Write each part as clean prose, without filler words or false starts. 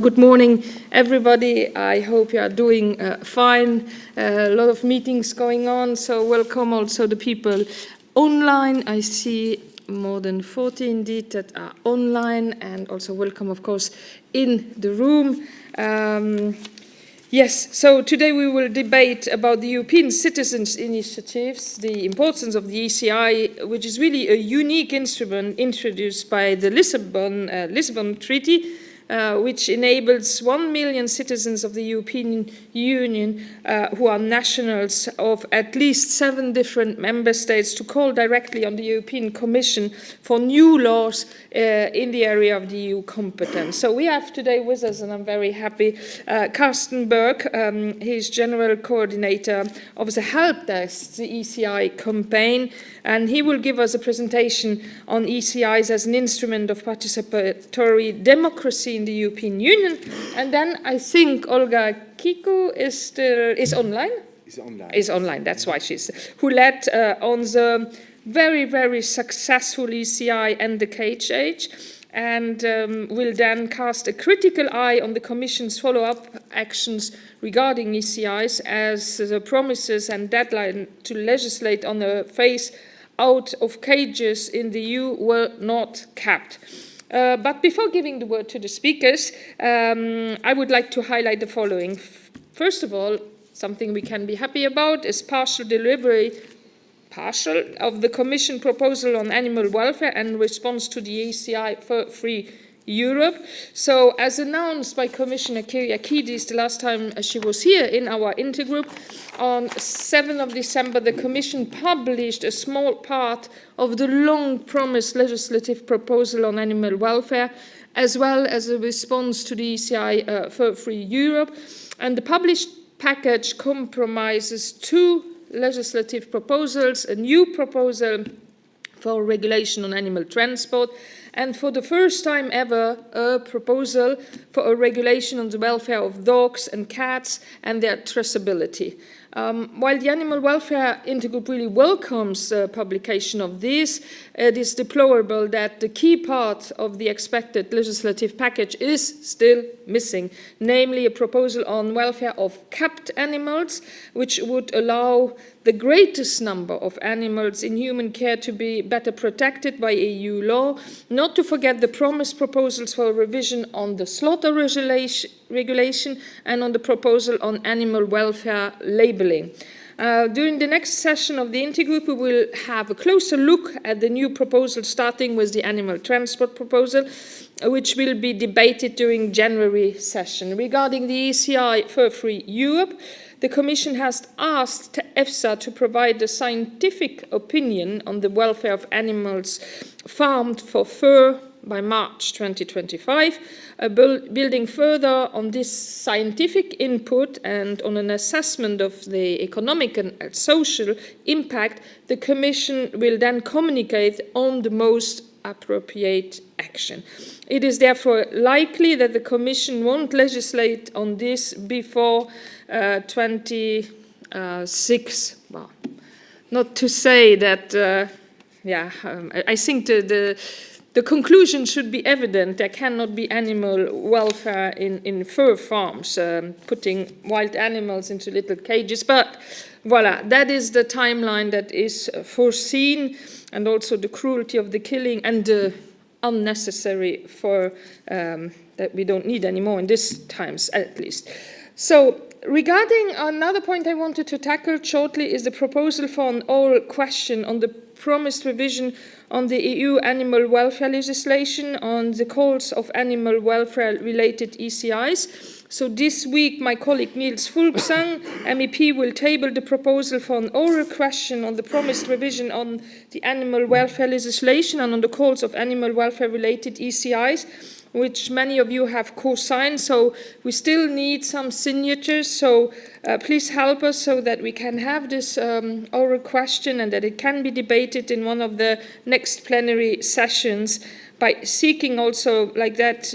Good morning, everybody. I hope you are doing fine. A lot of meetings going on, so welcome also the people online. I see more than 40 indeed that are online, and also welcome, of course, in the room. Yes, so today we will debate about the European Citizens Initiatives, the importance of the ECI, which is really a unique instrument introduced by the Lisbon Treaty, which enables 1 million citizens of the European Union who are nationals of at least 7 different member states to call directly on the European Commission for new laws in the area of the EU competence. So we have today with us, and I'm very happy, Carsten Berg. He's General Coordinator of the Help Desk, the ECI Campaign, and he will give us a presentation on ECIs as an instrument of participatory democracy in the European Union. And then I think Olga Kikou is online. Is online. That's why who led on the very, very successful ECI and the KHH, and will then cast a critical eye on the Commission's follow-up actions regarding ECIs, as the promises and deadline to legislate on a phase out of cages in the EU were not kept. But before giving the word to the speakers, I would like to highlight the following. First of all, something we can be happy about is partial of the Commission proposal on animal welfare and response to the ECI for Free Europe. So, as announced by Commissioner Kyriakides the last time she was here in our intergroup, on 7th of December, the Commission published a small part of the long-promised legislative proposal on animal welfare, as well as a response to the ECI for Free Europe. And the published package compromises 2 legislative proposals, a new proposal for regulation on animal transport, and for the first time ever, a proposal for a regulation on the welfare of dogs and cats and their traceability. While the Animal Welfare Intergroup really welcomes the publication of this, it is deplorable that the key part of the expected legislative package is still missing, namely a proposal on welfare of kept animals, which would allow the greatest number of animals in human care to be better protected by EU law, not to forget the promised proposals for a revision on the slaughter regulation and on the proposal on animal welfare labelling. During the next session of the Intergroup, we will have a closer look at the new proposal, starting with the animal transport proposal, which will be debated during January session. Regarding the ECI for Free Europe, the Commission has asked EFSA to provide a scientific opinion on the welfare of animals farmed for fur by March 2025. Building further on this scientific input and on an assessment of the economic and social impact, the Commission will then communicate on the most appropriate action. It is therefore likely that the Commission won't legislate on this before 26. Well, not to say that, I think the conclusion should be evident. There cannot be animal welfare in fur farms, putting wild animals into little cages. But voila, that is the timeline that is foreseen, and also the cruelty of the killing and the unnecessary fur that we don't need anymore in these times, at least. So, regarding another point I wanted to tackle shortly is the proposal for an oral question on the promised revision on the EU animal welfare legislation on the calls of animal welfare-related ECIs. So this week, my colleague Niels Fuglsang, MEP, will table the proposal for an oral question on the promised revision on the animal welfare legislation and on the calls of animal welfare-related ECIs, which many of you have co-signed. So we still need some signatures. So please help us so that we can have this oral question and that it can be debated in one of the next plenary sessions by seeking also like that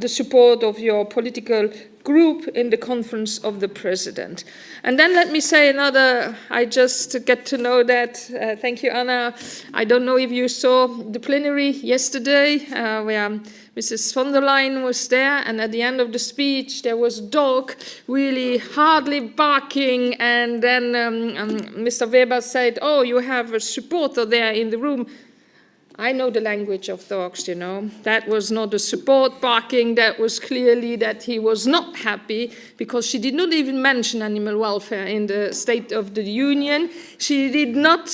the support of your political group in the conference of the president. And then let me say another, I just get to know that, thank you Anna, I don't know if you saw the plenary yesterday where Mrs. von der Leyen was there, and at the end of the speech there was a dog really hardly barking, and then Mr. Weber said, oh, you have a supporter there in the room. I know the language of dogs, you know. That was not a support barking, that was clearly that he was not happy, because she did not even mention animal welfare in the State of the Union. She did not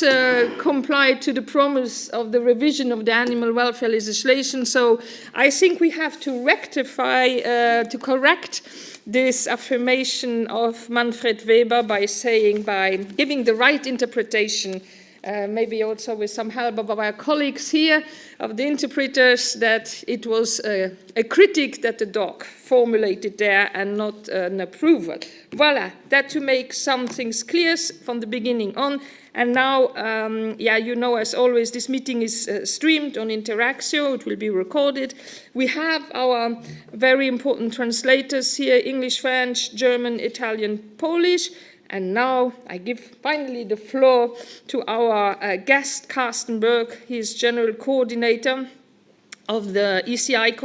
comply to the promise of the revision of the animal welfare legislation. So I think we have to rectify, to correct this affirmation of Manfred Weber by giving the right interpretation, maybe also with some help of our colleagues here, of the interpreters, that it was a critique that the dog formulated there and not an approval. Voila, that to make some things clear from the beginning on. And now, you know, as always, this meeting is streamed on Interactio. It will be recorded. We have our very important translators here, English, French, German, Italian, Polish. And now I give finally the floor to our guest, Carsten Berg. He is General Coordinator of the ECI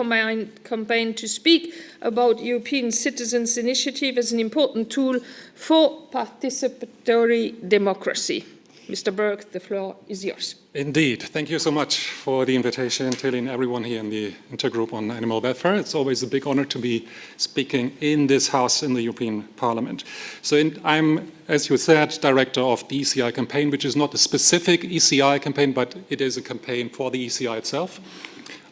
campaign, to speak about European Citizens' Initiative as an important tool for participatory democracy. Mr. Berg, the floor is yours. Indeed. Thank you so much for the invitation, Tilly, and everyone here in the Intergroup on Animal Welfare. It's always a big honor to be speaking in this house in the European Parliament. So I'm, as you said, director of the ECI campaign, which is not a specific ECI campaign, but it is a campaign for the ECI itself.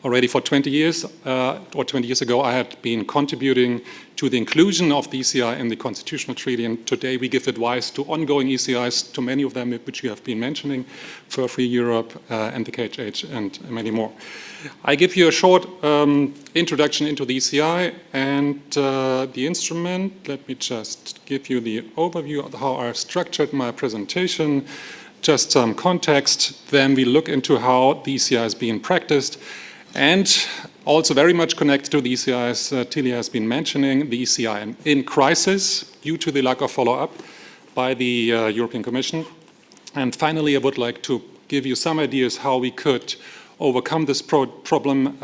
Already for 20 years, or 20 years ago, I had been contributing to the inclusion of the ECI in the Constitutional Treaty, and today we give advice to ongoing ECIs, to many of them which you have been mentioning, for Free Europe and the KHH and many more. I give you a short introduction into the ECI and the instrument. Let me just give you the overview of how I structured my presentation, just some context, then we look into how the ECI is being practiced. And also very much connected to the ECIs, Tilly has been mentioning, the ECI in crisis due to the lack of follow-up by the European Commission. And finally, I would like to give you some ideas how we could overcome this problem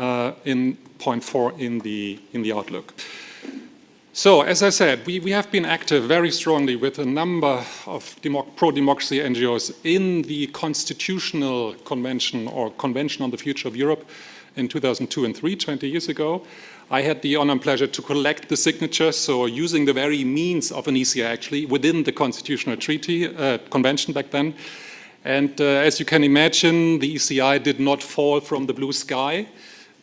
in point 4 in the outlook. So, as I said, we have been active very strongly with a number of pro-democracy NGOs in the Constitutional Convention or Convention on the Future of Europe in 2002 and 2003, 20 years ago. I had the honor and pleasure to collect the signatures, so using the very means of an ECI actually within the Constitutional Treaty Convention back then. And as you can imagine, the ECI did not fall from the blue sky,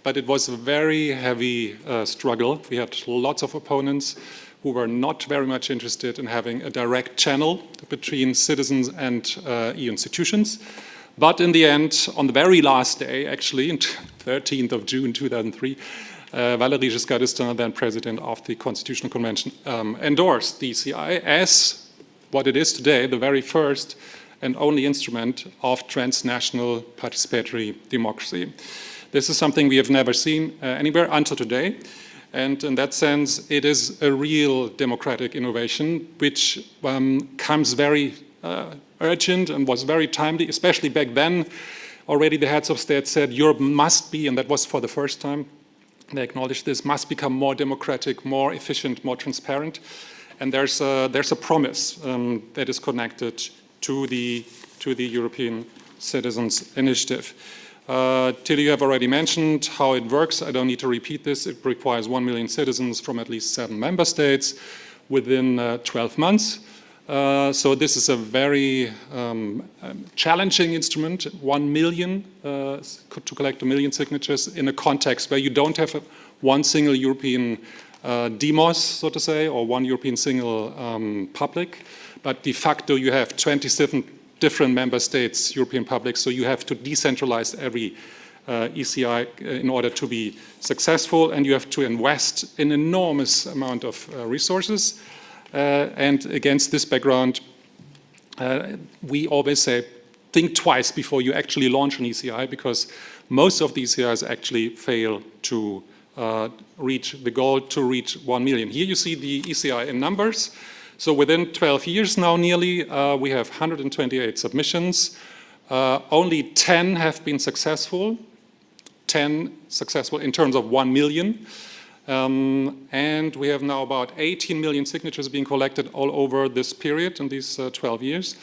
but it was a very heavy struggle. We had lots of opponents who were not very much interested in having a direct channel between citizens and EU institutions. But in the end, on the very last day, actually, 13th of June 2003, Valéry Giscard d'Estaing, then president of the Constitutional Convention, endorsed the ECI as what it is today, the very first and only instrument of transnational participatory democracy. This is something we have never seen anywhere until today. And in that sense, it is a real democratic innovation, which comes very urgent and was very timely, especially back then. Already the heads of state said Europe must be, and that was for the first time, they acknowledged this, must become more democratic, more efficient, more transparent. And there's a promise that is connected to the European Citizens Initiative. Tilly, you have already mentioned how it works. I don't need to repeat this. It requires 1 million citizens from at least 7 member states within 12 months. So this is a very challenging instrument, 1 million, to collect 1 million signatures in a context where you don't have one single European demos, so to say, or one European single public, but de facto you have 27 different member states, European publics, so you have to decentralize every ECI in order to be successful, and you have to invest an enormous amount of resources. And against this background, we always say think twice before you actually launch an ECI, because most of the ECIs actually fail to reach the goal to reach 1 million. Here you see the ECI in numbers. So within 12 years now nearly, we have 128 submissions. Only 10 have been successful, 10 successful in terms of 1 million. And we have now about 18 million signatures being collected all over this period in these 12 years.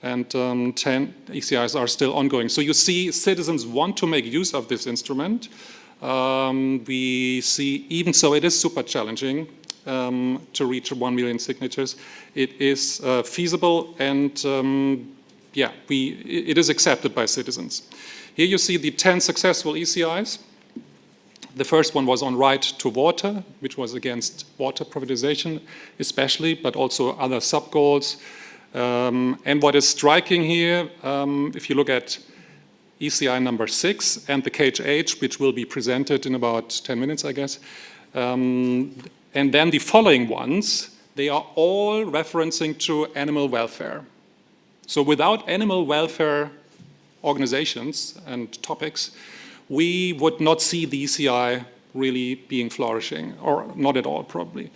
And 10 ECIs are still ongoing. So you see citizens want to make use of this instrument. We see, even so it is super challenging to reach 1 million signatures, it is feasible, and yeah, it is accepted by citizens. Here you see the 10 successful ECIs. The first one was on right to water, which was against water privatization especially, but also other sub-goals. And what is striking here, if you look at ECI number 6 and the KHH, which will be presented in about 10 minutes, I guess, and then the following ones, they are all referencing to animal welfare. So without animal welfare organizations and topics, we would not see the ECI really being flourishing, or not at all probably.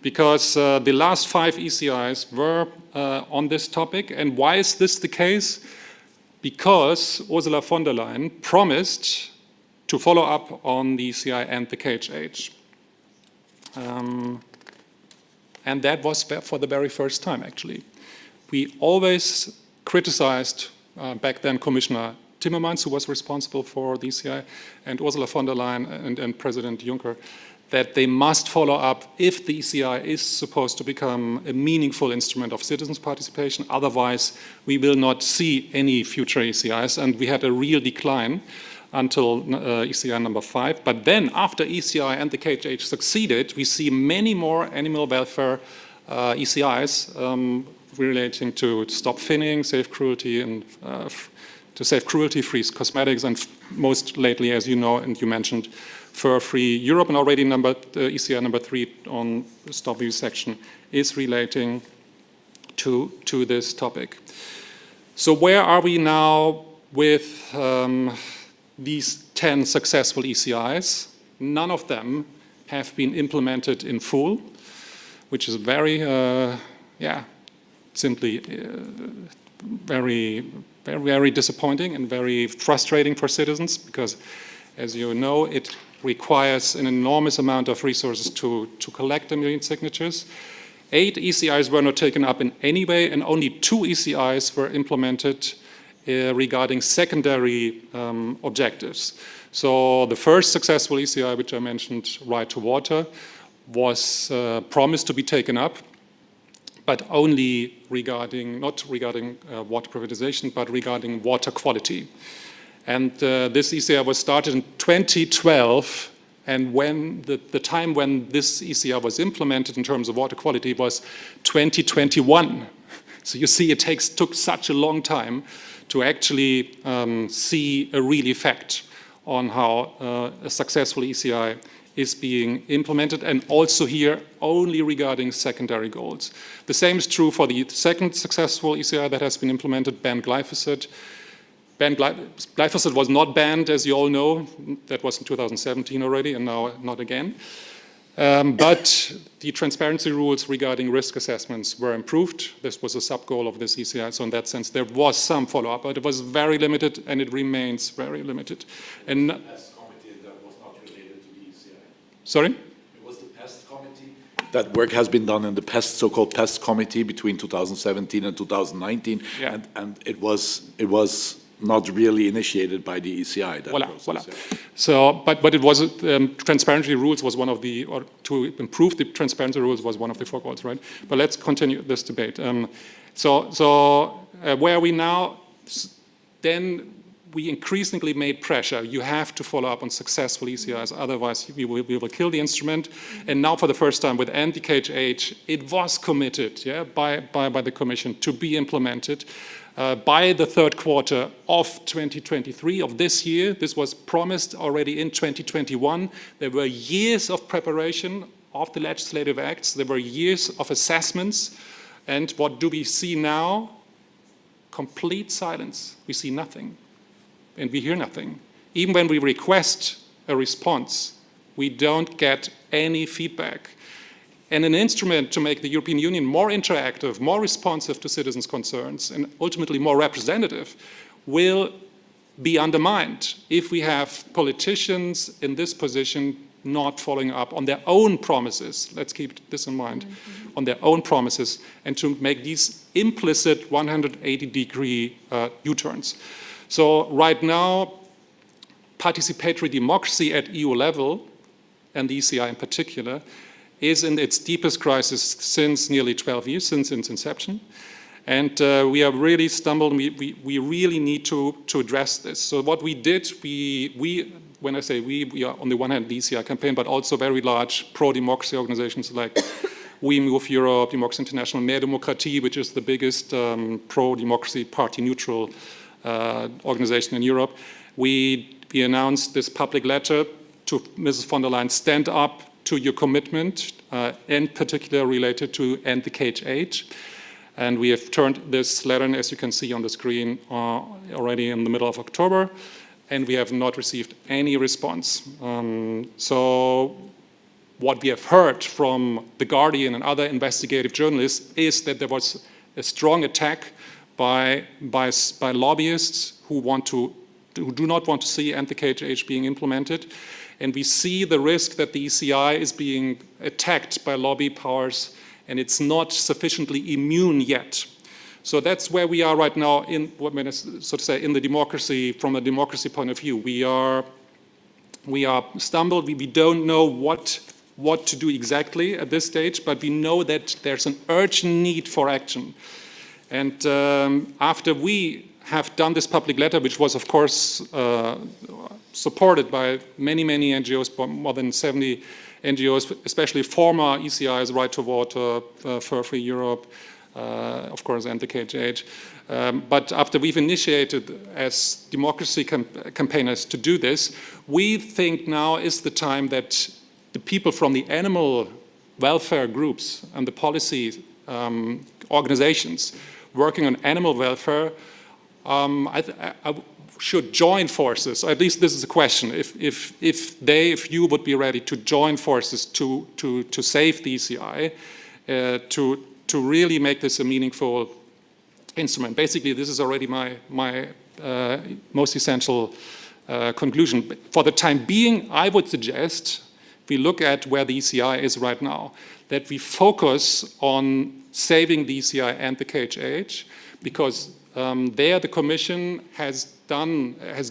Because the last 5 ECIs were on this topic. And why is this the case? Because Ursula von der Leyen promised to follow up on the ECI and the KHH. And that was for the very first time, actually. We always criticized back then Commissioner Timmermans, who was responsible for the ECI, and Ursula von der Leyen and President Juncker, that they must follow up if the ECI is supposed to become a meaningful instrument of citizens' participation. Otherwise, we will not see any future ECIs, and we had a real decline until ECI number 5. But then, after ECI and the KHH succeeded, we see many more animal welfare ECIs relating to stop finning, safe cruelty, and to save cruelty-free cosmetics, and most lately, as you know and you mentioned, fur-free Europe. And already ECI number 3 on stop vivisection is relating to this topic. So where are we now with these 10 successful ECIs? None of them have been implemented in full, which is very, simply very disappointing and very frustrating for citizens, because, as you know, it requires an enormous amount of resources to collect 1 million signatures. 8 ECIs were not taken up in any way, and only 2 ECIs were implemented regarding secondary objectives. So the first successful ECI, which I mentioned, right to water, was promised to be taken up, but only not regarding water privatization, but regarding water quality. And this ECI was started in 2012, and when the time when this ECI was implemented in terms of water quality was 2021. So you see, it took such a long time to actually see a real effect on how a successful ECI is being implemented, and also here only regarding secondary goals. The same is true for the second successful ECI that has been implemented, ban glyphosate. Glyphosate was not banned, as you all know. That was in 2017 already, and now not again. But the transparency rules regarding risk assessments were improved. This was a sub-goal of this ECI, so in that sense there was some follow-up, but it was very limited, and it remains very limited. And pest committee that was not related to the ECI. Sorry? It was the pest committee. That work has been done in the so-called pest committee between 2017 and 2019, yeah. and it was not really initiated by the ECI. Voilà. So, but it was transparency rules was one of the, or to improve the transparency rules was one of the 4 goals, right? But let's continue this debate. Where are we now? Then we increasingly made pressure. You have to follow up on successful ECIs, otherwise we will kill the instrument. And now, for the first time with NDKH, it was committed, by the Commission to be implemented. By the 3rd quarter of 2023 of this year. This was promised already in 2021. There were years of preparation of the legislative acts. There were years of assessments. And what do we see now? complete silence. We see nothing, and we hear nothing. Even when we request a response, we don't get any feedback. And an instrument to make the European Union more interactive, more responsive to citizens' concerns, and ultimately more representative, will be undermined if we have politicians in this position not following up on their own promises. Let's keep this in mind, on their own promises, and to make these implicit 180-degree U-turns. So right now, participatory democracy at EU level, and the ECI in particular, is in its deepest crisis since nearly 12 years, since its inception. And we are really stumbled. We really need to address this. So what we did, when I say we are on the one hand the ECI campaign, but also very large pro-democracy organizations like We Move Europe, Democracy International, Mehr Demokratie, which is the biggest pro-democracy party-neutral organization in Europe. We announced this public letter to Mrs. von der Leyen, stand up to your commitment, in particular related to end the cage age. And we have turned this letter in, as you can see on the screen, already in the middle of October, and we have not received any response. So what we have heard from The Guardian and other investigative journalists is that there was a strong attack by lobbyists who do not want to see end the cage age being implemented. And we see the risk that the ECI is being attacked by lobby powers, and it's not sufficiently immune yet. So that's where we are right now in the democracy, from a democracy point of view. We are stumbled. We don't know what to do exactly at this stage, but we know that there's an urgent need for action. And after we have done this public letter, which was of course supported by many NGOs, more than 70 NGOs, especially former ECIs, Right to Water, Fur Free Europe, of course, and the cage age. But after we've initiated as democracy campaigners to do this, we think now is the time that the people from the animal welfare groups and the policy organizations working on animal welfare I should join forces. At least this is a question. If you would be ready to join forces to save the ECI, to really make this a meaningful instrument. Basically, this is already my most essential conclusion. For the time being, I would suggest, if we look at where the ECI is right now, that we focus on saving the ECI and the cage age, because there the Commission has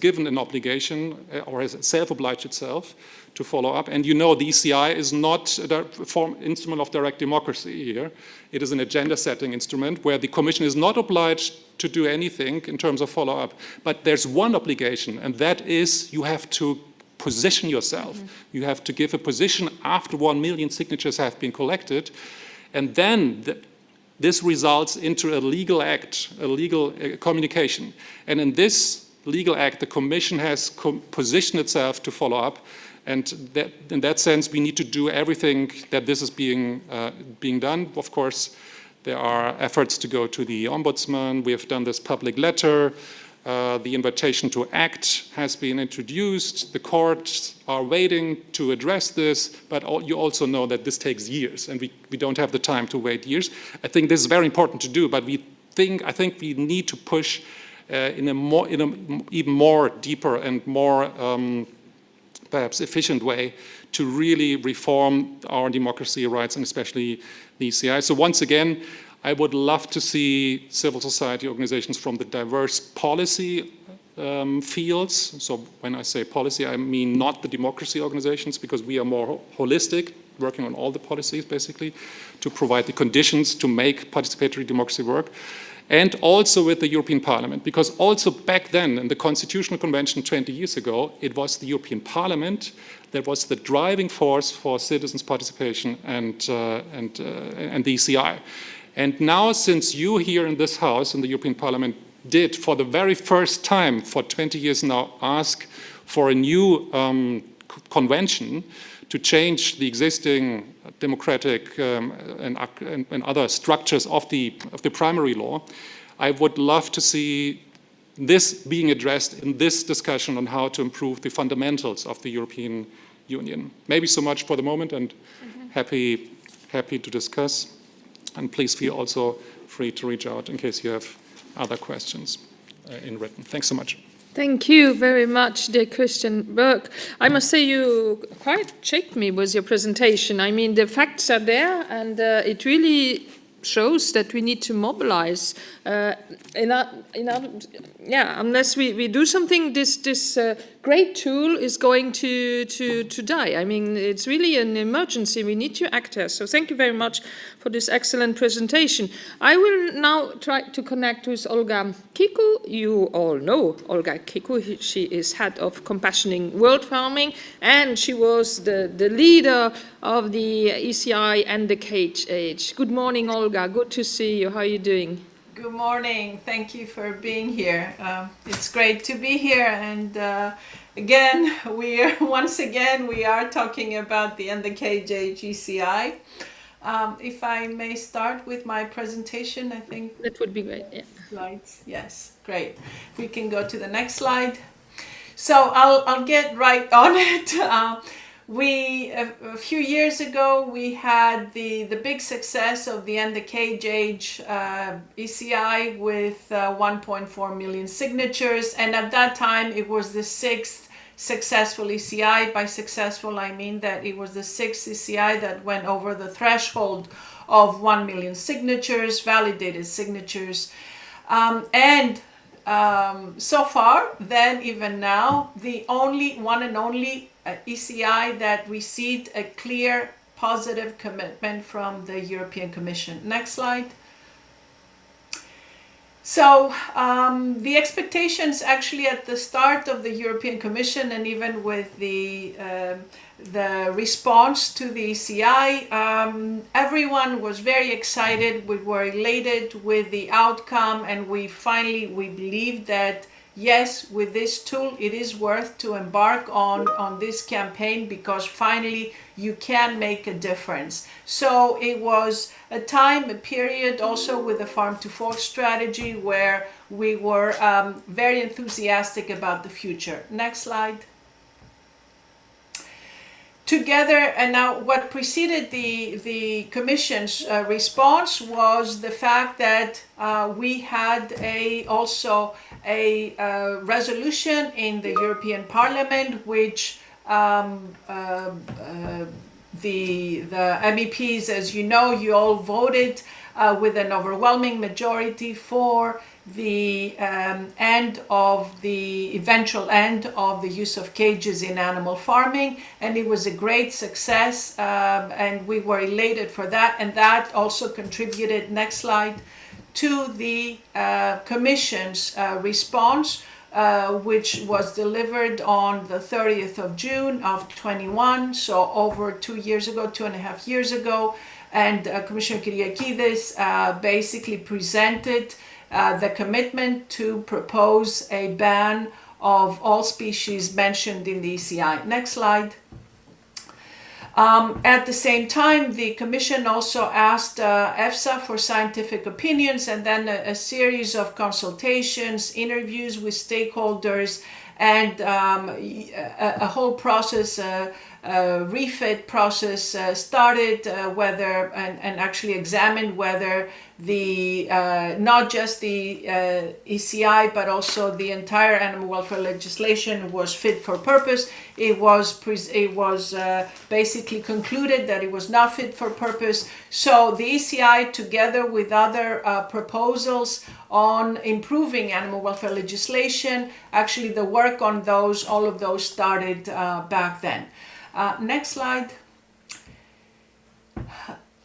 given an obligation, or has self-obliged itself to follow up. And you know the ECI is not a instrument of direct democracy here. It is an agenda-setting instrument where the Commission is not obliged to do anything in terms of follow-up. But there's one obligation, and that is you have to position yourself. You have to give a position after 1 million signatures have been collected. And then this results into a legal act, a legal communication. And in this legal act, the Commission has positioned itself to follow up. And in that sense, we need to do everything that this is being done. Of course, there are efforts to go to the Ombudsman. We have done this public letter. The invitation to act has been introduced. The courts are waiting to address this, but you also know that this takes years, and we don't have the time to wait years. I think this is very important to do, but I think we need to push in an even more deeper and more perhaps efficient way to really reform our democracy rights, and especially the ECI. So once again, I would love to see civil society organizations from the diverse policy fields. So when I say policy, I mean not the democracy organizations, because we are more holistic, working on all the policies basically, to provide the conditions to make participatory democracy work. And also with the European Parliament, because also back then in the Constitutional Convention 20 years ago, it was the European Parliament that was the driving force for citizens' participation and the ECI. And now, since you here in this House, in the European Parliament, did for the very first time for 20 years now ask for a new convention to change the existing democratic and other structures of the primary law, I would love to see this being addressed in this discussion on how to improve the fundamentals of the European Union. Maybe so much for the moment, and happy to discuss. And please feel also free to reach out in case you have other questions in written. Thanks so much. Thank you very much, dear Carsten Berg. I must say you quite shocked me with your presentation. I mean, the facts are there, and it really shows that we need to mobilize. Unless we do something, this great tool is going to die. I mean, it's really an emergency. We need to act here. So thank you very much for this excellent presentation. I will now try to connect with Olga Kikou. You all know Olga Kikou. She is head of Compassioning World Farming, and she was the leader of the ECI and the cage age. Good morning, Olga. Good to see you. How are you doing? Good morning. Thank you for being here. It's great to be here, and once again we are talking about the End the Cage Age ECI. If I may start with my presentation, I think that would be great. Yeah. Slides. Yes, great. If we can go to the next slide. So I'll get right on it. A few years ago, we had the big success of the End the Cage Age ECI with 1.4 million signatures. And at that time, it was the sixth successful ECI. By successful, I mean that it was the sixth ECI that went over the threshold of 1 million signatures, validated signatures. So far, then even now, the only one and only ECI that received a clear positive commitment from the European Commission. Next slide. So the expectations actually at the start of the European Commission, and even with the response to the ECI, everyone was very excited. We were elated with the outcome, and we believed that yes, with this tool, it is worth to embark on this campaign, because finally you can make a difference. So it was a period also with the Farm to Fork strategy where we were very enthusiastic about the future. Next slide. Together, and now what preceded the Commission's response was the fact that we had also a resolution in the European Parliament, which the MEPs, as you know, you all voted with an overwhelming majority for the eventual end of the use of cages in animal farming, and it was a great success, and we were elated for that, and that also contributed, next slide, to the Commission's response, which was delivered on the 30th of June of 21, so over 2.5 years ago, and Commissioner Kyriakides basically presented the commitment to propose a ban of all species mentioned in the ECI. Next slide. At the same time, the Commission also asked EFSA for scientific opinions, and then a series of consultations, interviews with stakeholders, and a whole process, refit process started, and actually examined whether not just the ECI, but also the entire animal welfare legislation was fit for purpose. It was basically concluded that it was not fit for purpose. So the ECI, together with other proposals on improving animal welfare legislation, actually the work on all of those started back then. Next slide.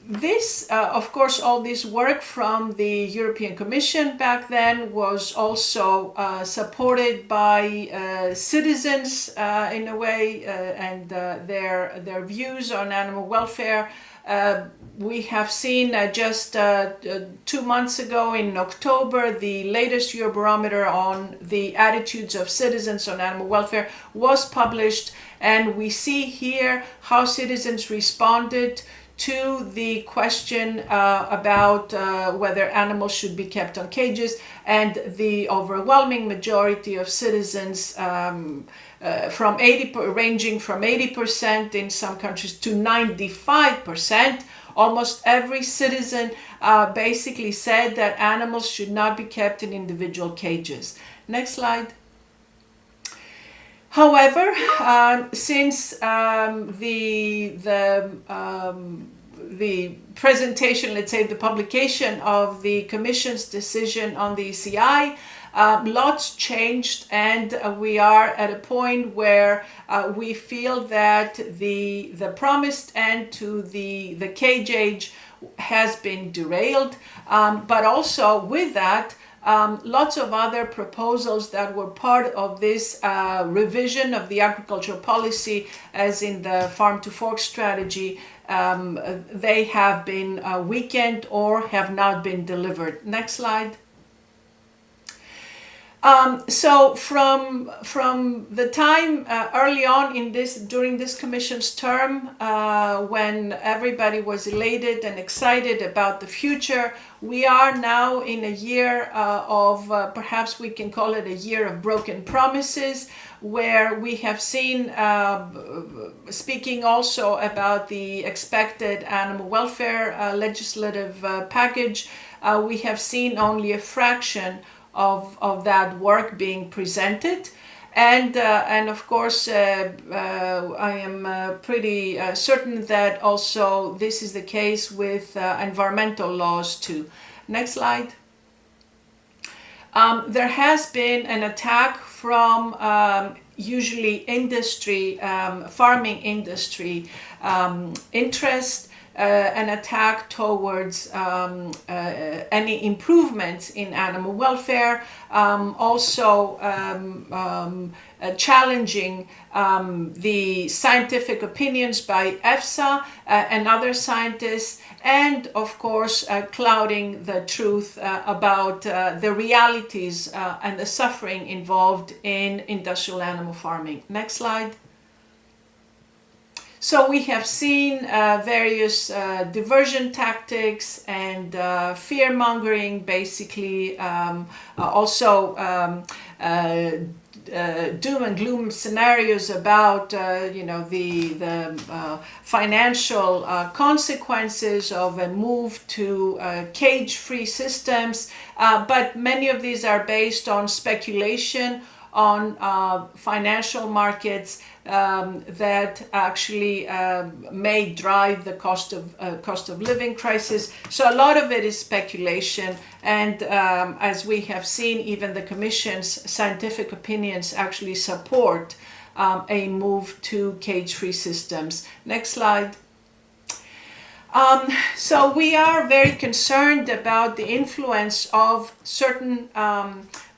This, of course, all this work from the European Commission back then was also supported by citizens in a way, and their views on animal welfare. We have seen just 2 months ago in October, the latest Eurobarometer on the attitudes of citizens on animal welfare was published, and we see here how citizens responded to the question about whether animals should be kept on cages, and the overwhelming majority of citizens ranging from 80% in some countries to 95%. Almost every citizen basically said that animals should not be kept in individual cages. Next slide. However, since the presentation, let's say the publication of the Commission's decision on the ECI, lots changed, and we are at a point where we feel that the promised end to the cage age has been derailed, but also with that, lots of other proposals that were part of this revision of the agricultural policy, as in the farm to fork strategy, they have been weakened or have not been delivered. Next slide. So from the time early on during this Commission's term, when everybody was elated and excited about the future, we are now in a year of perhaps we can call it a year of broken promises, where we have seen, speaking also about the expected animal welfare legislative package, we have seen only a fraction of that work being presented, and of course I am pretty certain that also this is the case with environmental laws too. Next slide. There has been an attack from usually industry, farming industry interest, an attack towards any improvements in animal welfare, also challenging the scientific opinions by EFSA and other scientists, and of course clouding the truth about the realities and the suffering involved in industrial animal farming. Next slide. So we have seen various diversion tactics and fear-mongering, basically also doom and gloom scenarios about the financial consequences of a move to cage-free systems, but many of these are based on speculation on financial markets that actually may drive the cost of living crisis. So a lot of it is speculation, and as we have seen, even the Commission's scientific opinions actually support a move to cage-free systems. Next slide. So we are very concerned about the influence of certain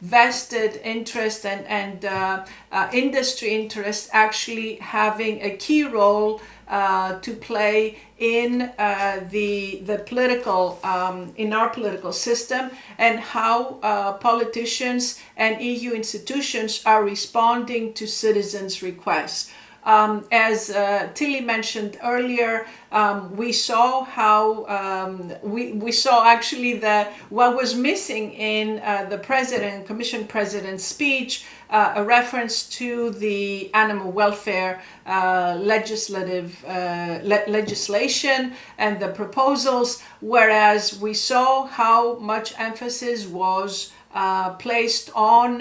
vested interest and industry interest actually having a key role to play in the political in our political system, and how politicians and EU institutions are responding to citizens' requests. As Tilly mentioned earlier, we saw how we saw actually what was missing in the Commission President's speech, a reference to the animal welfare legislation and the proposals, whereas we saw how much emphasis was placed on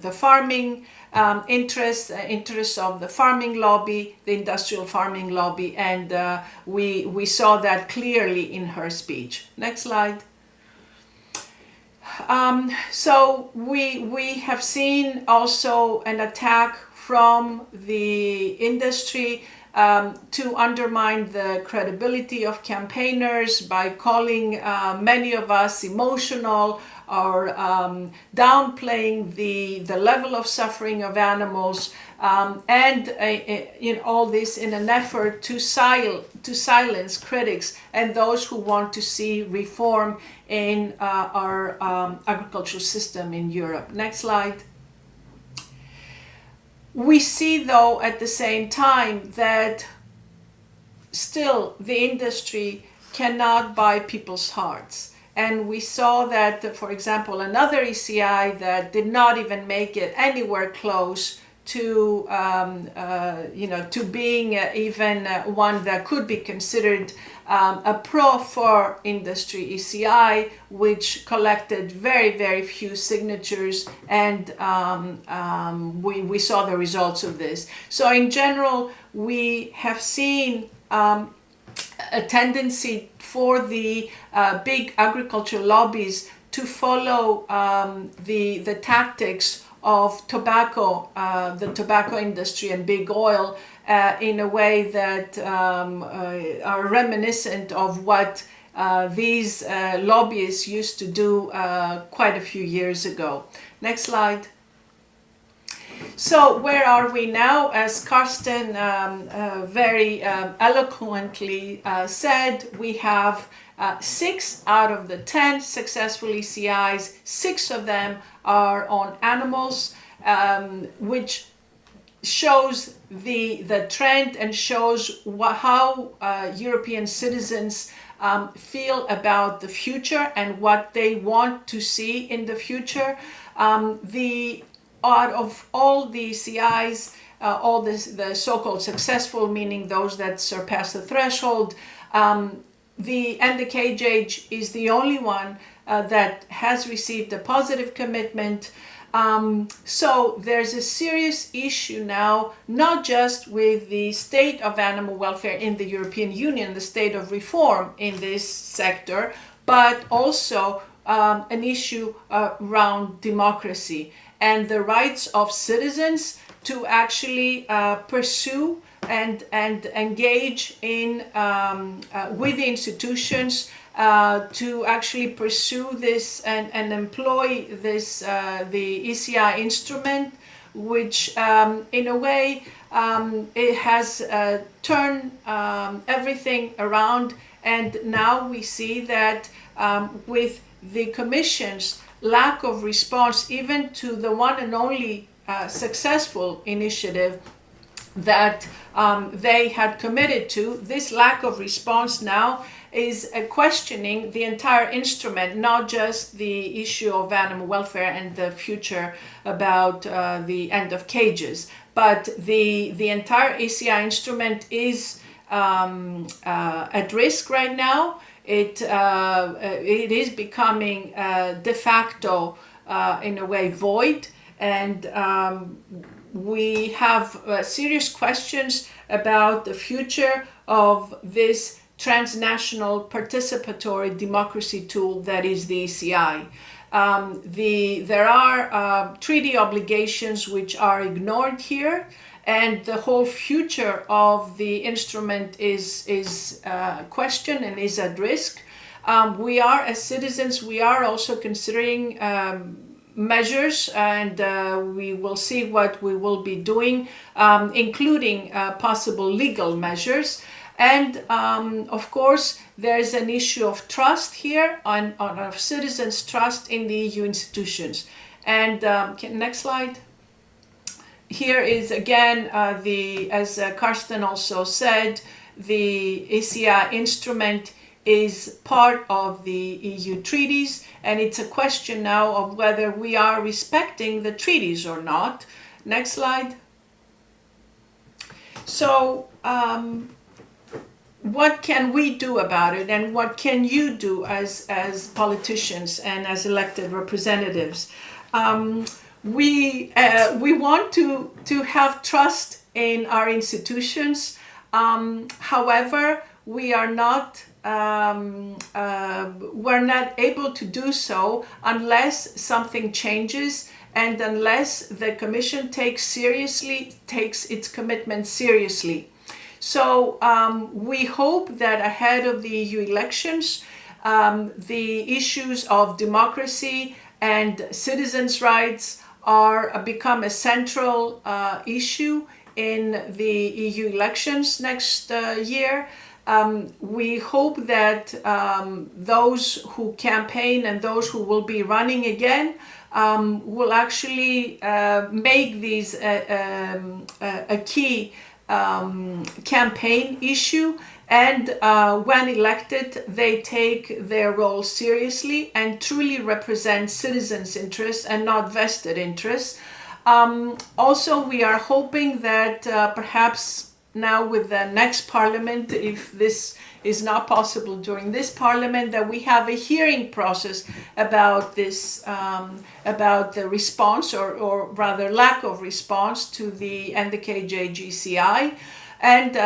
the farming interests of the farming lobby, the industrial farming lobby, and we saw that clearly in her speech. Next slide. So we have seen also an attack from the industry to undermine the credibility of campaigners by calling many of us emotional, or downplaying the level of suffering of animals, and in all this in an effort to silence critics and those who want to see reform in our agricultural system in Europe. Next slide. We see, though, at the same time that still the industry cannot buy people's hearts. And we saw that, for example, another ECI that did not even make it anywhere close to, to being even one that could be considered a pro for industry ECI, which collected very, very few signatures, and we saw the results of this. So in general, we have seen a tendency for the big agricultural lobbies to follow the tactics of tobacco, the tobacco industry and big oil in a way that are reminiscent of what these lobbyists used to do quite a few years ago. Next slide. So where are we now? As Carsten very eloquently said, we have 6 out of the 10 successful ECIs. 6 of them are on animals, which shows the trend and shows how European citizens feel about the future and what they want to see in the future. Out of all the ECIs, all the so-called successful, meaning those that surpass the threshold, the cage age is the only one that has received a positive commitment. So there's a serious issue now, not just with the state of animal welfare in the European Union, the state of reform in this sector, but also an issue around democracy and the rights of citizens to actually pursue and engage in with the institutions to actually pursue this and employ this the ECI instrument, which in a way it has turned everything around, and now we see that with the Commission's lack of response even to the one and only successful initiative that they had committed to, this lack of response now is questioning the entire instrument, not just the issue of animal welfare and the future about the end of cages, but the entire ECI instrument is at risk right now. It is becoming de facto, in a way, void, and we have serious questions about the future of this transnational participatory democracy tool that is the ECI. There are treaty obligations which are ignored here, and the whole future of the instrument is questioned and is at risk. We are, as citizens, we are also considering measures, and we will see what we will be doing, including possible legal measures. And of course, there's an issue of trust here, on of citizens' trust in the EU institutions. And next slide. Here is again as Carsten also said, the ECI instrument is part of the EU treaties, and it's a question now of whether we are respecting the treaties or not. Next slide. So what can we do about it, and what can you do as politicians and as elected representatives? We want to have trust in our institutions. However, we're not able to do so unless something changes and unless the Commission takes its commitment seriously. So we hope that ahead of the EU elections, the issues of democracy and citizens' rights become a central issue in the EU elections next year. We hope that those who campaign and those who will be running again will actually make these a key campaign issue, And when elected, they take their role seriously and truly represent citizens' interests and not vested interests. Also, we are hoping that perhaps now with the next parliament, if this is not possible during this parliament, that we have a hearing process about this, about the response or rather lack of response to the NDKJ GCI, and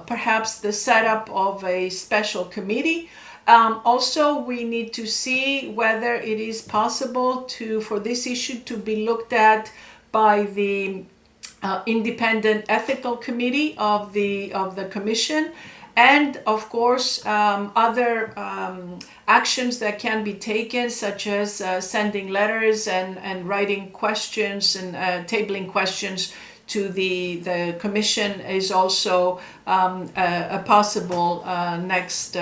perhaps the setup of a special committee. Also, we need to see whether it is possible for this issue to be looked at by the independent ethical committee of the Commission, and of course other actions that can be taken, such as sending letters and writing questions and tabling questions to the Commission is also a possible next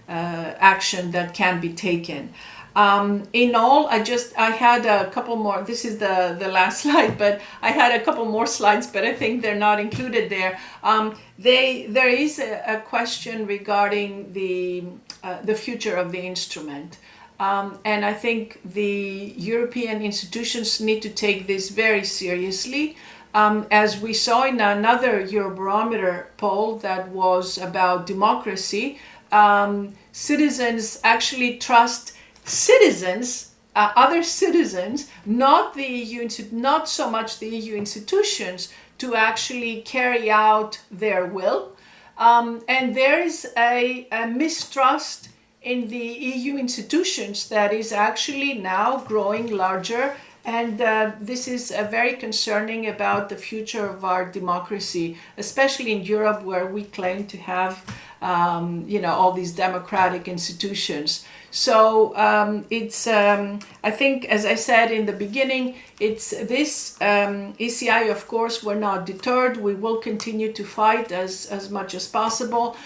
action that can be taken. In all, I had a couple more, this is the last slide, but I had a couple more slides, but I think they're not included there. There is a question regarding the future of the instrument. And I think the European institutions need to take this very seriously. As we saw in another Eurobarometer poll that was about democracy, citizens actually trust citizens, other citizens, not the EU, not so much the EU institutions, to actually carry out their will. And there is a mistrust in the EU institutions that is actually now growing larger. And this is very concerning about the future of our democracy, especially in Europe, where we claim to have, all these democratic institutions. So it's, I think, as I said in the beginning, it's this ECI, of course, we're not deterred. We will continue to fight as much as possible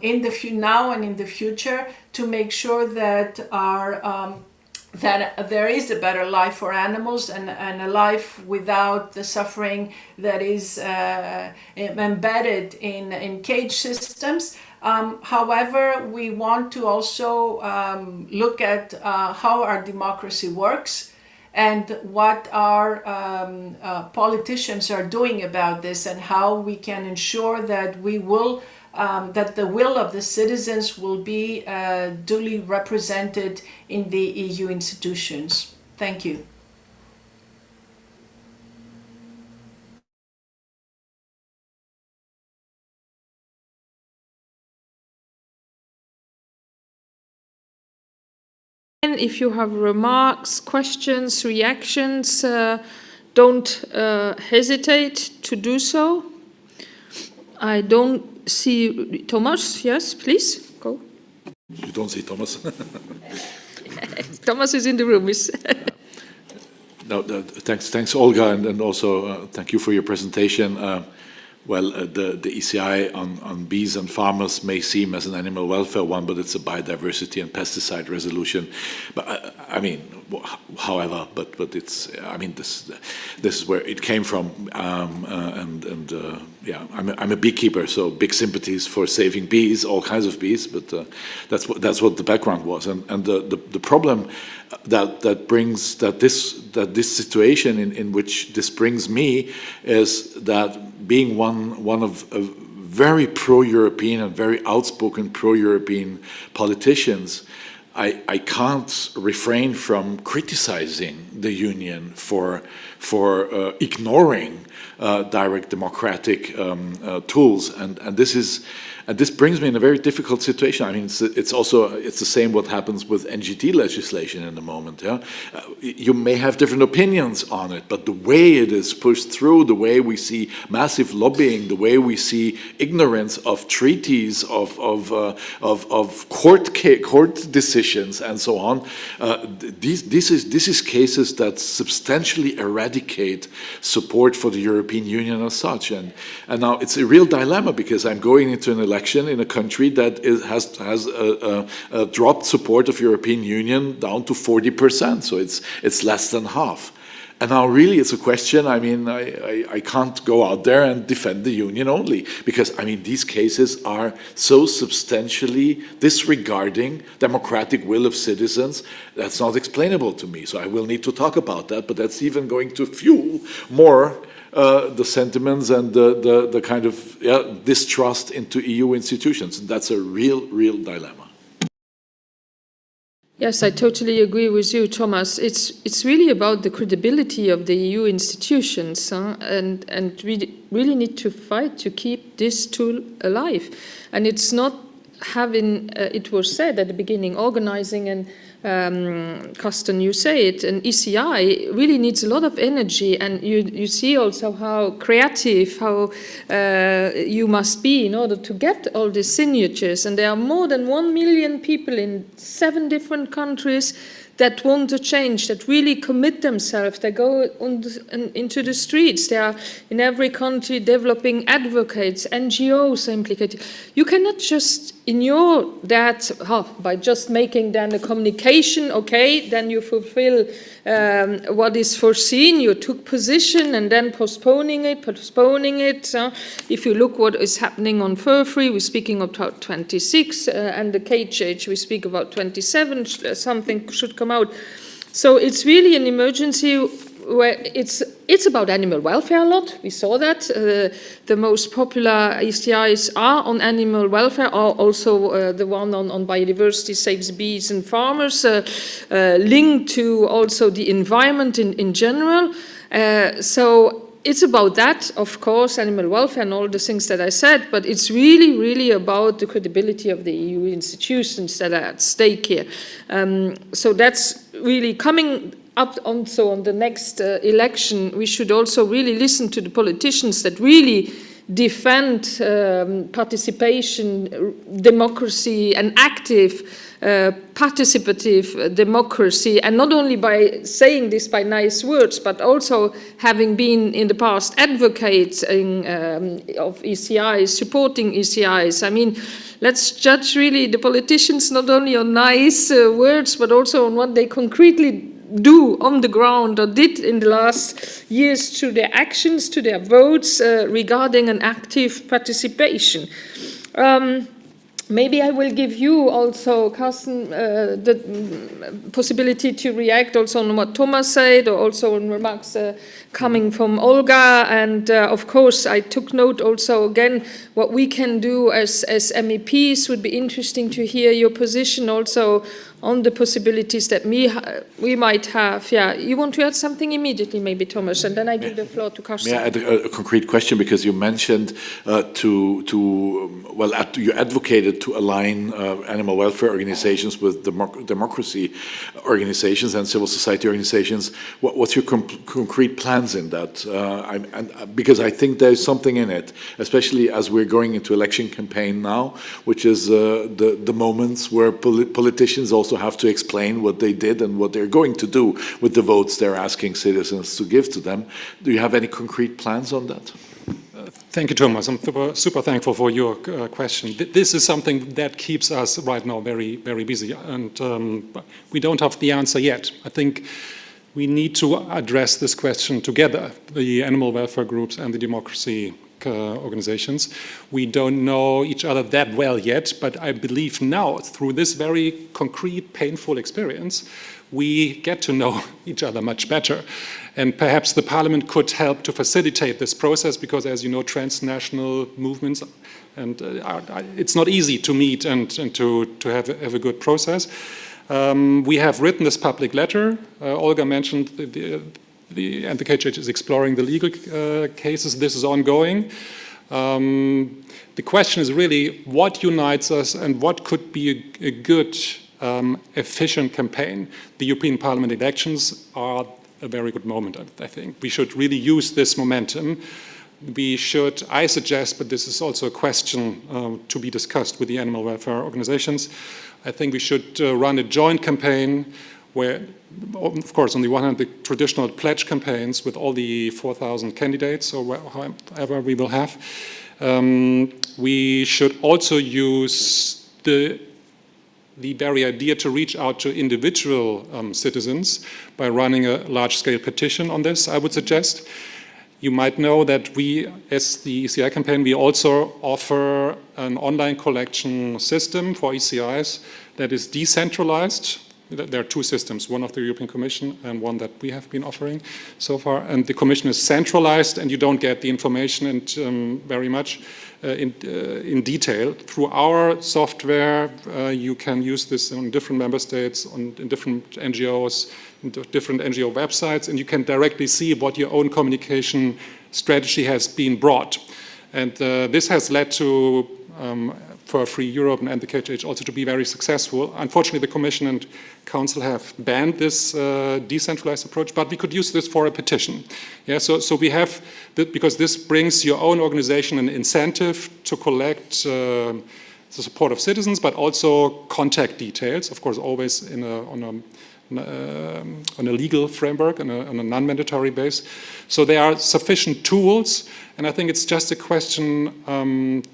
in the now and in the future to make sure that that there is a better life for animals and a life without the suffering that is embedded in cage systems. However, we want to also look at how our democracy works and what our politicians are doing about this, and how we can ensure that we will that the will of the citizens will be duly represented in the EU institutions. Thank you. And if you have remarks, questions, reactions, don't hesitate to do so. I don't see Thomas. Yes, please, go. You don't see Thomas? Thomas is in the room. No, thanks, Olga, and also thank you for your presentation. The ECI on bees and farmers may seem as an animal welfare one, but it's a biodiversity and pesticide resolution. But however, it's, this is where it came from, I'm a beekeeper, so big sympathies for saving bees, all kinds of bees, but that's what the background was, and the problem that this situation in which this brings me is that, being one of a very pro-European and very outspoken pro-European politicians, I can't refrain from criticizing the Union for ignoring direct democratic tools, and this brings me in a very difficult situation. I mean, it's the same what happens with NGT legislation in the moment. Yeah, you may have different opinions on it, but the way it is pushed through, the way we see massive lobbying, the way we see ignorance of treaties, of court decisions, and so on. This is cases that substantially eradicate support for the European Union as such, and now it's a real dilemma, because I'm going into an election in a country that has dropped support of European Union down to 40%, so it's less than half. And now really it's a question, I mean, I can't go out there and defend the union only, because, I mean, these cases are so substantially disregarding democratic will of citizens, that's not explainable to me. So I will need to talk about that, but that's even going to fuel more the sentiments and the kind of distrust into EU institutions. That's a real dilemma. Yes, I totally agree with you, Thomas. It's really about the credibility of the EU institutions, and we really need to fight to keep this tool alive. And it's not having, it was said at the beginning, organizing and Carsten, you say it, an ECI really needs a lot of energy, and you see also how creative, how you must be in order to get all these signatures. And there are more than 1 million people in 7 different countries that want to change, that really commit themselves. They go into the streets. They are in every country developing advocates, NGOs are implicated. You cannot just ignore that by just making then a communication, okay, then you fulfill what is foreseen. You took position and then postponing it. If you look what is happening on fur-free, we're speaking about 26, and the cage age, we speak about 27, something should come out. So it's really an emergency where it's about animal welfare a lot. We saw that. The most popular ECIs are on animal welfare, are also the one on biodiversity, saves bees and farmers, linked to also the environment in general. So it's about that, of course, animal welfare and all the things that I said, but it's really about the credibility of the EU institutions that are at stake here. So that's really coming up also on the next election. We should also really listen to the politicians that really defend participation, democracy, and active participative democracy, and not only by saying this by nice words, but also having been in the past advocates of ECIs, supporting ECIs. I mean, let's judge really the politicians not only on nice words, but also on what they concretely do on the ground or did in the last years through their actions, to their votes regarding an active participation. Maybe I will give you also, Carsten, the possibility to react also on what Thomas said, or also on remarks coming from Olga. And of course, I took note also again what we can do as MEPs. Would be interesting to hear your position also on the possibilities that we might have. Yeah, you want to add something immediately, maybe, Thomas, and then I give the floor to Carsten. May I add a concrete question, because you mentioned you advocated to align animal welfare organizations with democracy organizations and civil society organizations. What's your concrete plans in that? Because I think there's something in it, especially as we're going into election campaign now, which is the moments where politicians also have to explain what they did and what they're going to do with the votes they're asking citizens to give to them. Do you have any concrete plans on that? Thank you, Thomas. I'm super thankful for your question. This is something that keeps us right now very, very busy, and we don't have the answer yet. I think we need to address this question together, the animal welfare groups and the democracy organizations. We don't know each other that well yet, but I believe now, through this very concrete, painful experience, we get to know each other much better. And perhaps the Parliament could help to facilitate this process, because, as you know, transnational movements, and it's not easy to meet and to have a good process. We have written this public letter. Olga mentioned and the KHH is exploring the legal cases. This is ongoing. The question is really what unites us and what could be a good, efficient campaign. The European Parliament elections are a very good moment, I think. We should really use this momentum. We should, I suggest, but this is also a question to be discussed with the animal welfare organizations, I think we should run a joint campaign where, of course, on the one hand, the traditional pledge campaigns with all the 4,000 candidates, or however we will have. We should also use the the very idea to reach out to individual citizens by running a large-scale petition on this, I would suggest. You might know that we, as the ECI campaign, we also offer an online collection system for ECIs that is decentralized. There are two systems, one of the European Commission and one that we have been offering so far. And the Commission is centralized, and you don't get the information and very much in detail. Through our software, you can use this on different member states, in different NGOs, different NGO websites, and you can directly see what your own communication strategy has been brought. And this has led to, for Free Europe and the KHH also to be very successful. Unfortunately, the Commission and Council have banned this decentralized approach, but we could use this for a petition. Yeah, so we have, because this brings your own organization an incentive to collect the support of citizens, but also contact details, of course, always on a legal framework, on a non-mandatory base. So there are sufficient tools, and I think it's just a question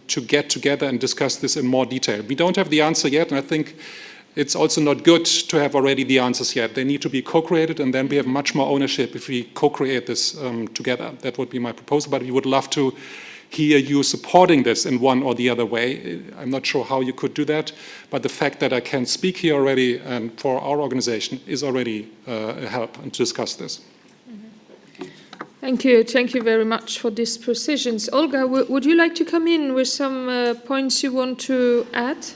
to get together and discuss this in more detail. We don't have the answer yet, and I think it's also not good to have already the answers yet. They need to be co-created, and then we have much more ownership if we co-create this together. That would be my proposal, but we would love to hear you supporting this in one or the other way. I'm not sure how you could do that, but the fact that I can speak here already and for our organization is already a help to discuss this. Thank you very much for these precisions. Olga, would you like to come in with some points you want to add?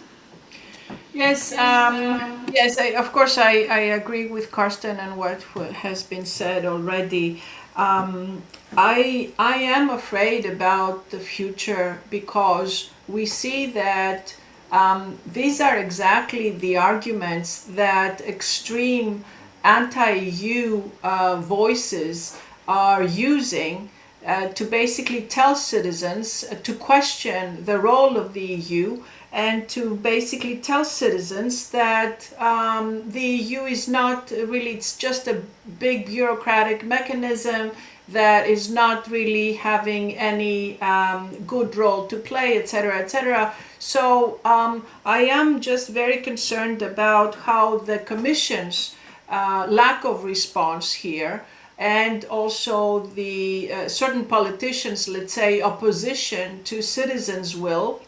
Yes, of course I agree with Carsten and what has been said already. I am afraid about the future because we see that these are exactly the arguments that extreme anti-EU voices are using to basically tell citizens to question the role of the EU and to basically tell citizens that the EU is not really, it's just a big bureaucratic mechanism that is not really having any good role to play, etc., etc. So I am just very concerned about how the Commission's lack of response here, and also the certain politicians, let's say, opposition to citizens' will,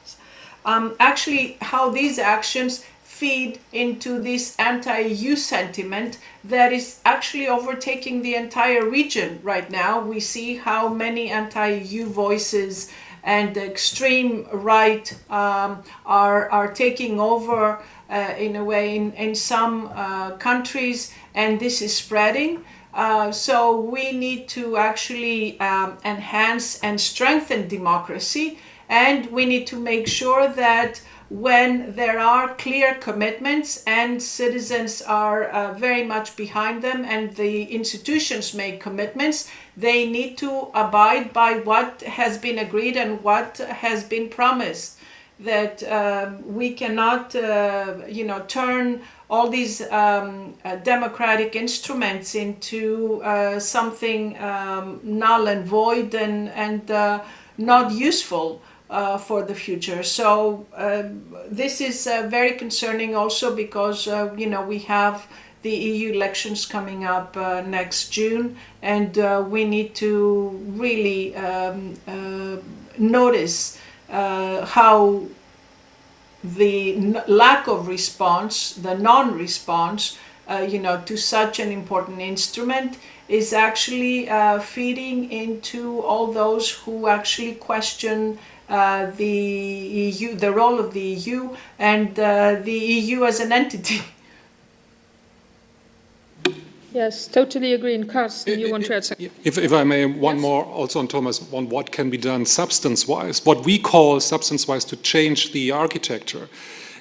actually how these actions feed into this anti-EU sentiment that is actually overtaking the entire region right now. We see how many anti-EU voices and the extreme right are taking over in a way in some countries, and this is spreading. So we need to actually enhance and strengthen democracy, and we need to make sure that when there are clear commitments and citizens are very much behind them and the institutions make commitments, they need to abide by what has been agreed and what has been promised. That we cannot, turn all these democratic instruments into something null and void and not useful for the future. So this is very concerning also because, we have the EU elections coming up next June, and we need to really notice how the lack of response, the non-response, to such an important instrument is actually feeding into all those who actually question the EU, the role of the EU, and the EU as an entity. Yes, totally agree. And Carsten, you want to add something? If I may, one more also on Thomas, on what can be done substance-wise. What we call substance-wise to change the architecture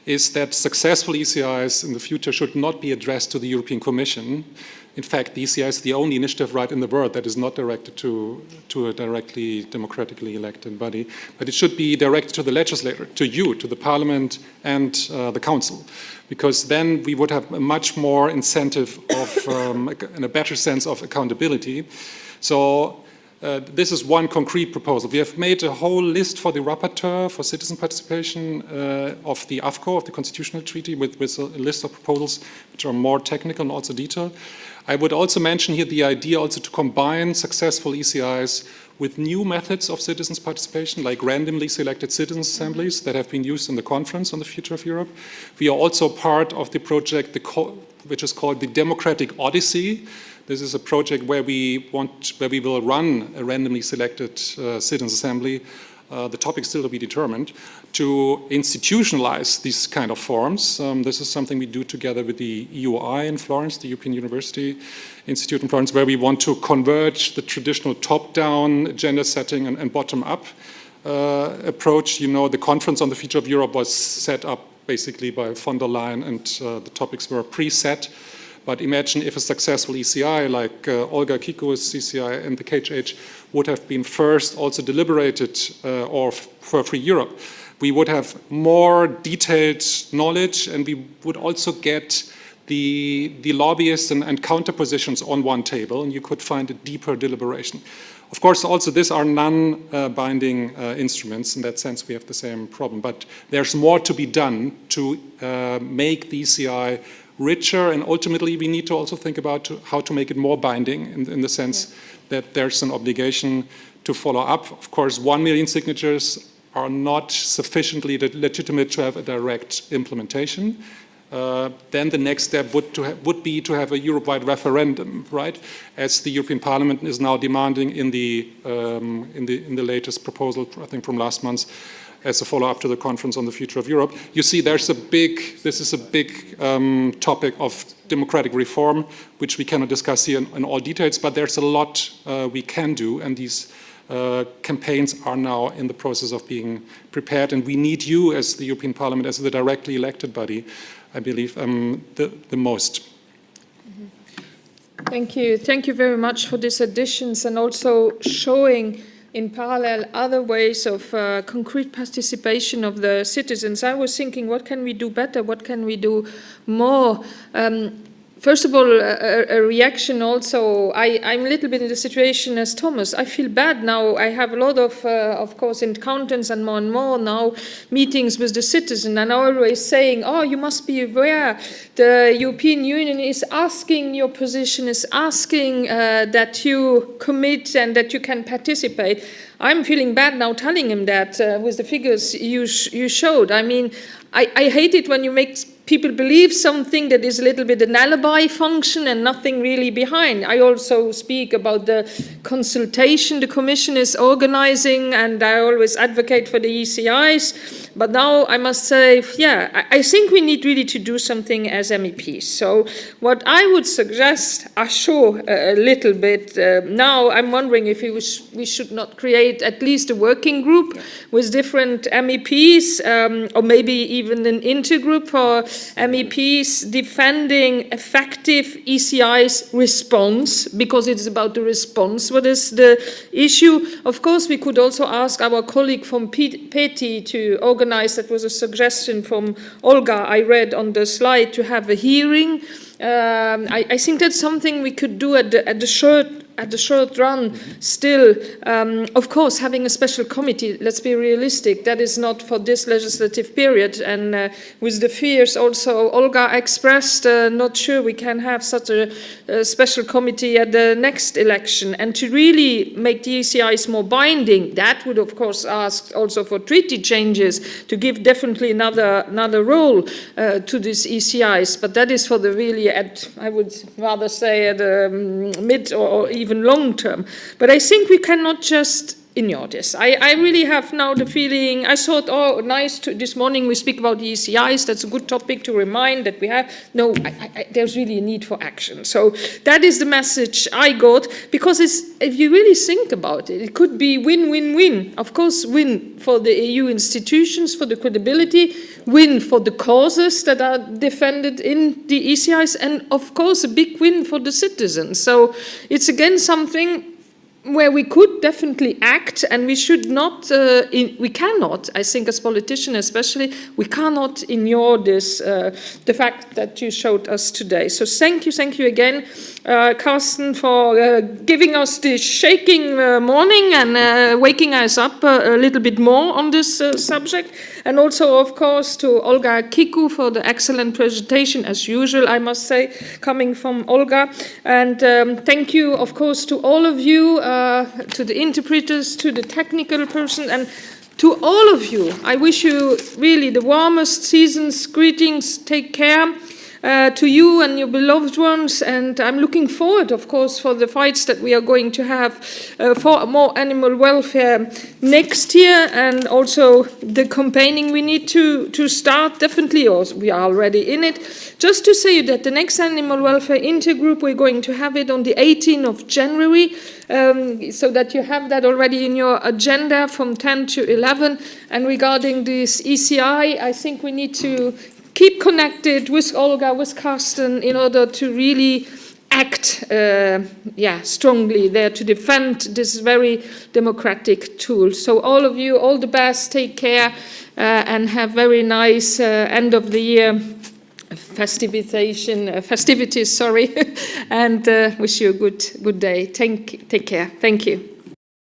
is that successful ECIs in the future should not be addressed to the European Commission. In fact, the ECI is the only initiative right in the world that is not directed to a directly democratically elected body, but it should be directed to the legislator, to you, to the Parliament and the Council, because then we would have a much more incentive of and a better sense of accountability. So This is one concrete proposal. We have made a whole list for the rapporteur for citizen participation of the AFCO, of the Constitutional Treaty, with a list of proposals which are more technical and also detailed. I would also mention here the idea also to combine successful ECIs with new methods of citizens' participation, like randomly selected citizens' assemblies that have been used in the Conference on the Future of Europe. We are also part of the project which is called the Democratic Odyssey. This is a project where we will run a randomly selected citizens' assembly. The topic still to be determined, to institutionalize these kind of forums. This is something we do together with the EUI in Florence, the European University Institute in Florence, where we want to converge the traditional top-down agenda setting and bottom-up approach. You know, the Conference on the Future of Europe was set up basically by von der Leyen, and the topics were preset. But imagine if a successful ECI like Olga Kikou's ECI and the KHH would have been first also deliberated or for Free Europe. We would have more detailed knowledge, and we would also get the lobbyists and counterpositions on one table, and you could find a deeper deliberation. Of course, also these are non-binding instruments. In that sense, we have the same problem. But there's more to be done to make the ECI richer, and ultimately we need to also think about how to make it more binding in the sense that there's an obligation to follow up. Of course, 1 million signatures are not sufficiently legitimate to have a direct implementation. Then the next step would be to have a Europe-wide referendum, right? As the European Parliament is now demanding in the latest proposal, I think from last month, as a follow-up to the Conference on the Future of Europe. You see, this is a big topic of democratic reform, which we cannot discuss here in all details, but there's a lot we can do, and these campaigns are now in the process of being prepared, and we need you as the European Parliament, as the directly elected body, I believe, the most. Thank you. Thank you very much for these additions, and also showing in parallel other ways of concrete participation of the citizens. I was thinking, what can we do better? What can we do more? First of all, a reaction also. I'm a little bit in the situation as Thomas. I feel bad now. I have a lot of course, encounters and more now meetings with the citizen, and always saying, oh, you must be aware the European Union is asking your position, is asking that you commit and that you can participate. I'm feeling bad now telling him that with the figures you showed. I mean, I hate it when you make people believe something that is a little bit an alibi function and nothing really behind. I also speak about the consultation the Commission is organizing, and I always advocate for the ECIs. But now I must say, yeah, I think we need really to do something as MEPs. So what I would suggest, assure a little bit, now I'm wondering if we should not create at least a working group with different MEPs, or maybe even an intergroup for MEPs defending effective ECI's response, because it's about the response. What is the issue? Of course, we could also ask our colleague from PETI to organize, that was a suggestion from Olga, I read on the slide, to have a hearing. I think that's something we could do at the short run still. Of course, having a special committee, let's be realistic, that is not for this legislative period. And with the fears also Olga expressed, not sure we can have such a special committee at the next election. And to really make the ECIs more binding, that would of course ask also for treaty changes to give definitely another role to these ECIs. But that is for the really, I would rather say at mid or even long term. But I think we cannot just ignore this. I really have now the feeling, I thought, oh, nice, this morning we speak about the ECIs, that's a good topic to remind that we have. No, there's really a need for action. So that is the message I got, because if you really think about it, it could be win-win-win. Of course, win for the EU institutions, for the credibility, win for the causes that are defended in the ECIs, and of course a big win for the citizens. So it's again something where we could definitely act, and we should not, we cannot, I think as politicians especially, we cannot ignore this, the fact that you showed us today. So thank you again, Carsten, for giving us this shaking morning and waking us up a little bit more on this subject. And also, of course, to Olga Kikou for the excellent presentation, as usual, I must say, coming from Olga. And thank you, of course, to all of you, to the interpreters, to the technical person, and to all of you. I wish you really the warmest season's greetings. Take care. To you and your beloved ones, and I'm looking forward, of course, for the fights that we are going to have for more animal welfare next year, and also the campaigning we need to start, definitely, or we are already in it. Just to say that the next Animal Welfare Intergroup, we're going to have it on the 18th of January, so that you have that already in your agenda from 10 to 11. And regarding this ECI, I think we need to keep connected with Olga, with Carsten, in order to really act strongly there to defend this very democratic tool. So all of you, all the best, take care, and have very nice end of the year festivities, and wish you a good day. Take care. Thank you.